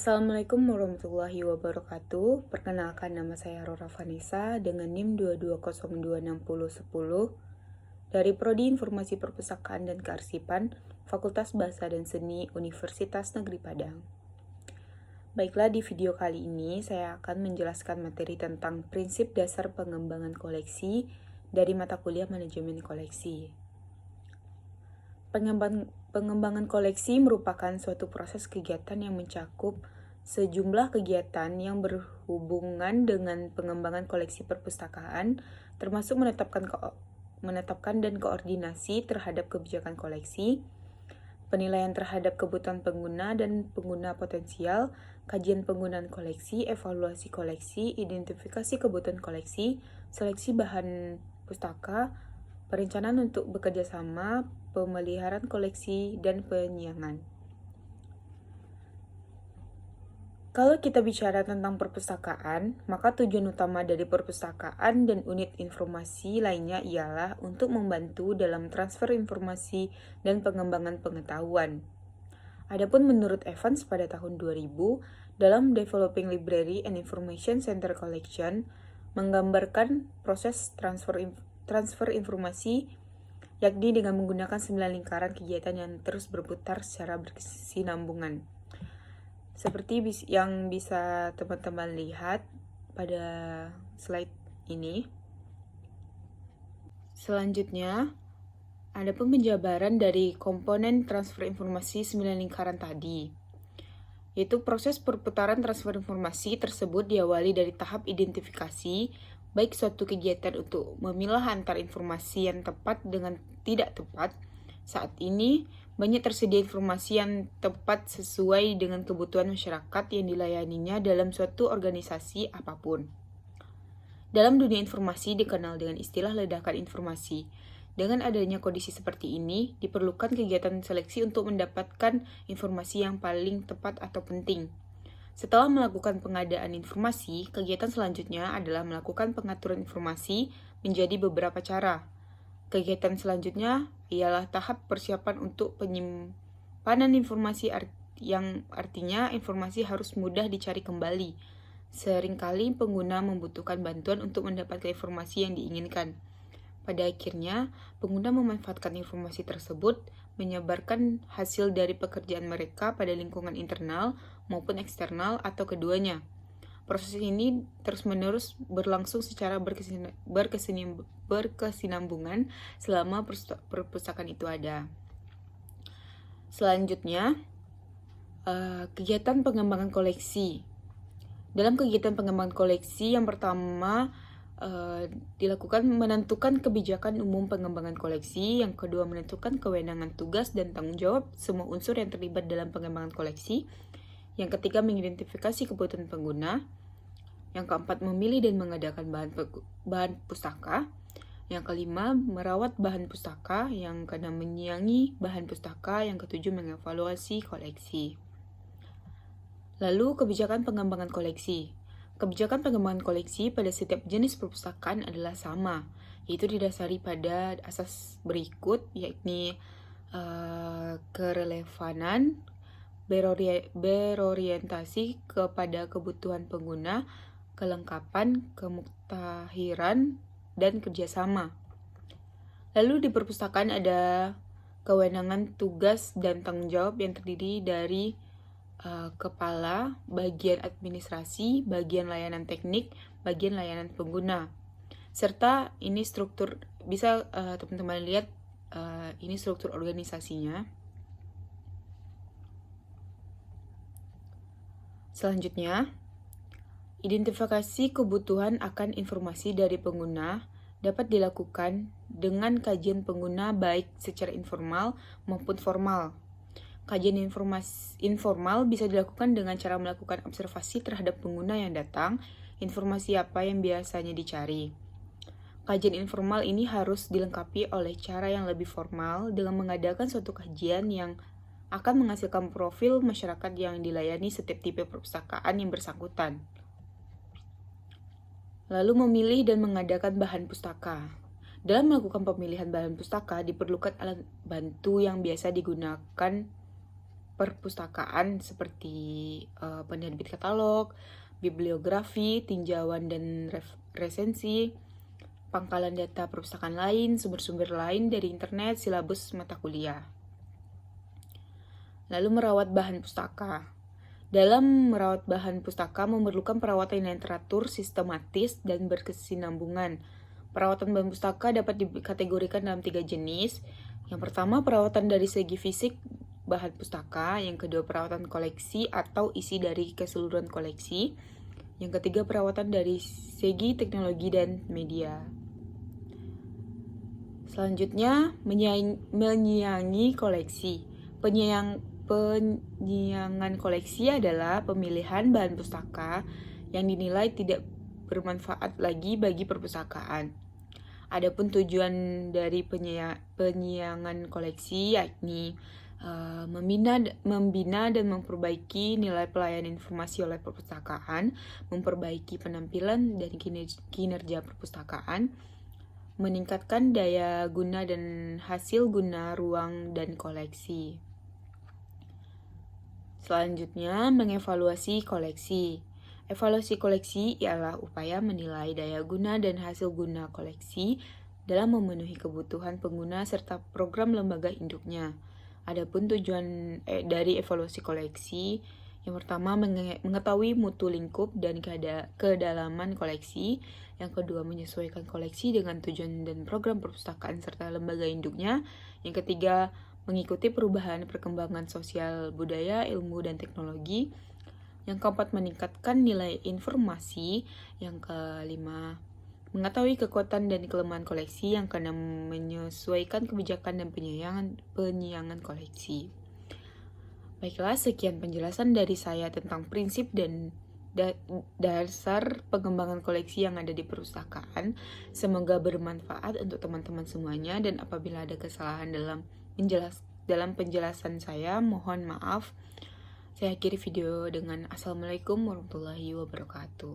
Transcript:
Assalamualaikum warahmatullahi wabarakatuh. Perkenalkan, nama saya Rora Vanessa dengan NIM 220261010 dari Prodi Informasi Perpustakaan dan Kearsipan, Fakultas Bahasa dan Seni Universitas Negeri Padang. Baiklah, di video kali ini saya akan menjelaskan materi tentang prinsip dasar pengembangan koleksi dari mata kuliah Manajemen Koleksi. Pengembangan koleksi merupakan suatu proses kegiatan yang mencakup sejumlah kegiatan yang berhubungan dengan pengembangan koleksi perpustakaan, termasuk menetapkan dan koordinasi terhadap kebijakan koleksi, penilaian terhadap kebutuhan pengguna dan pengguna potensial, kajian penggunaan koleksi, evaluasi koleksi, identifikasi kebutuhan koleksi, seleksi bahan pustaka, perencanaan untuk bekerja sama, pemeliharaan koleksi, dan penyiangan. Kalau kita bicara tentang perpustakaan, maka tujuan utama dari perpustakaan dan unit informasi lainnya ialah untuk membantu dalam transfer informasi dan pengembangan pengetahuan. Adapun menurut Evans pada tahun 2000, dalam Developing Library and Information Center Collection, menggambarkan proses transfer informasi yakni dengan menggunakan 9 lingkaran kegiatan yang terus berputar secara berkesinambungan. Seperti yang bisa teman-teman lihat pada slide ini. Selanjutnya, ada penjabaran dari komponen transfer informasi 9 lingkaran tadi, yaitu proses perputaran transfer informasi tersebut diawali dari tahap identifikasi, baik suatu kegiatan untuk memilah antara informasi yang tepat dengan tidak tepat. Saat ini, banyak tersedia informasi yang tepat sesuai dengan kebutuhan masyarakat yang dilayaninya dalam suatu organisasi apapun. Dalam dunia informasi dikenal dengan istilah ledakan informasi. Dengan adanya kondisi seperti ini, diperlukan kegiatan seleksi untuk mendapatkan informasi yang paling tepat atau penting. Setelah melakukan pengadaan informasi, kegiatan selanjutnya adalah melakukan pengaturan informasi menjadi beberapa cara. Kegiatan selanjutnya ialah tahap persiapan untuk penyimpanan informasi yang artinya informasi harus mudah dicari kembali. Seringkali pengguna membutuhkan bantuan untuk mendapatkan informasi yang diinginkan. Pada akhirnya, pengguna memanfaatkan informasi tersebut, menyebarkan hasil dari pekerjaan mereka pada lingkungan internal maupun eksternal atau keduanya. Proses ini terus-menerus berlangsung secara berkesinambungan selama perpustakaan itu ada. Selanjutnya, kegiatan pengembangan koleksi. Dalam kegiatan pengembangan koleksi, yang pertama dilakukan menentukan kebijakan umum pengembangan koleksi, yang kedua menentukan kewenangan, tugas, dan tanggung jawab semua unsur yang terlibat dalam pengembangan koleksi, yang ketiga mengidentifikasi kebutuhan pengguna, yang keempat memilih dan mengadakan bahan pustaka, yang kelima merawat bahan pustaka, yang keenam menyiangi bahan pustaka, yang ketujuh mengevaluasi koleksi. Lalu kebijakan pengembangan koleksi. Kebijakan pengembangan koleksi pada setiap jenis perpustakaan adalah sama, yaitu didasari pada asas berikut, yakni kerelevanan, berorientasi kepada kebutuhan pengguna, kelengkapan, kemuktahiran, dan kerjasama. Lalu di perpustakaan ada kewenangan, tugas, dan tanggung jawab yang terdiri dari kepala, bagian administrasi, bagian layanan teknik, bagian layanan pengguna. Serta ini struktur, bisa teman-teman lihat ini struktur organisasinya. Selanjutnya, identifikasi kebutuhan akan informasi dari pengguna dapat dilakukan dengan kajian pengguna baik secara informal maupun formal. Kajian informal bisa dilakukan dengan cara melakukan observasi terhadap pengguna yang datang, informasi apa yang biasanya dicari. Kajian informal ini harus dilengkapi oleh cara yang lebih formal dengan mengadakan suatu kajian yang akan menghasilkan profil masyarakat yang dilayani setiap tipe perpustakaan yang bersangkutan. Lalu memilih dan mengadakan bahan pustaka. Dalam melakukan pemilihan bahan pustaka, diperlukan alat bantu yang biasa digunakan perpustakaan seperti penerbit katalog, bibliografi, tinjauan dan resensi, pangkalan data perpustakaan lain, sumber-sumber lain dari internet, silabus mata kuliah. Lalu merawat bahan pustaka. Dalam merawat bahan pustaka memerlukan perawatan yang teratur, sistematis, dan berkesinambungan. Perawatan bahan pustaka dapat dikategorikan dalam 3 jenis. Yang pertama, perawatan dari segi fisik bahan pustaka. Yang kedua, perawatan koleksi atau isi dari keseluruhan koleksi. Yang ketiga, perawatan dari segi teknologi dan media. Selanjutnya, menyiangi koleksi. Penyiangan koleksi adalah pemilihan bahan pustaka yang dinilai tidak bermanfaat lagi bagi perpustakaan. Adapun tujuan dari penyiangan koleksi yakni membina dan memperbaiki nilai pelayanan informasi oleh perpustakaan, memperbaiki penampilan dan kinerja perpustakaan, meningkatkan daya guna dan hasil guna ruang dan koleksi. Selanjutnya, mengevaluasi koleksi. Evaluasi koleksi ialah upaya menilai daya guna dan hasil guna koleksi dalam memenuhi kebutuhan pengguna serta program lembaga induknya. Adapun tujuan dari evaluasi koleksi, yang pertama mengetahui mutu lingkup dan kedalaman koleksi. Yang kedua, menyesuaikan koleksi dengan tujuan dan program perpustakaan serta lembaga induknya. Yang ketiga, mengikuti perubahan perkembangan sosial, budaya, ilmu, dan teknologi. Yang keempat, meningkatkan nilai informasi. Yang kelima, mengetahui kekuatan dan kelemahan koleksi. Yang keenam, menyesuaikan kebijakan dan penyiangan koleksi. Baiklah, sekian penjelasan dari saya tentang prinsip dan dasar pengembangan koleksi yang ada di perpustakaan. Semoga bermanfaat untuk teman-teman semuanya, dan apabila ada kesalahan dalam penjelasan saya, mohon maaf. Saya akhiri video dengan Assalamualaikum warahmatullahi wabarakatuh.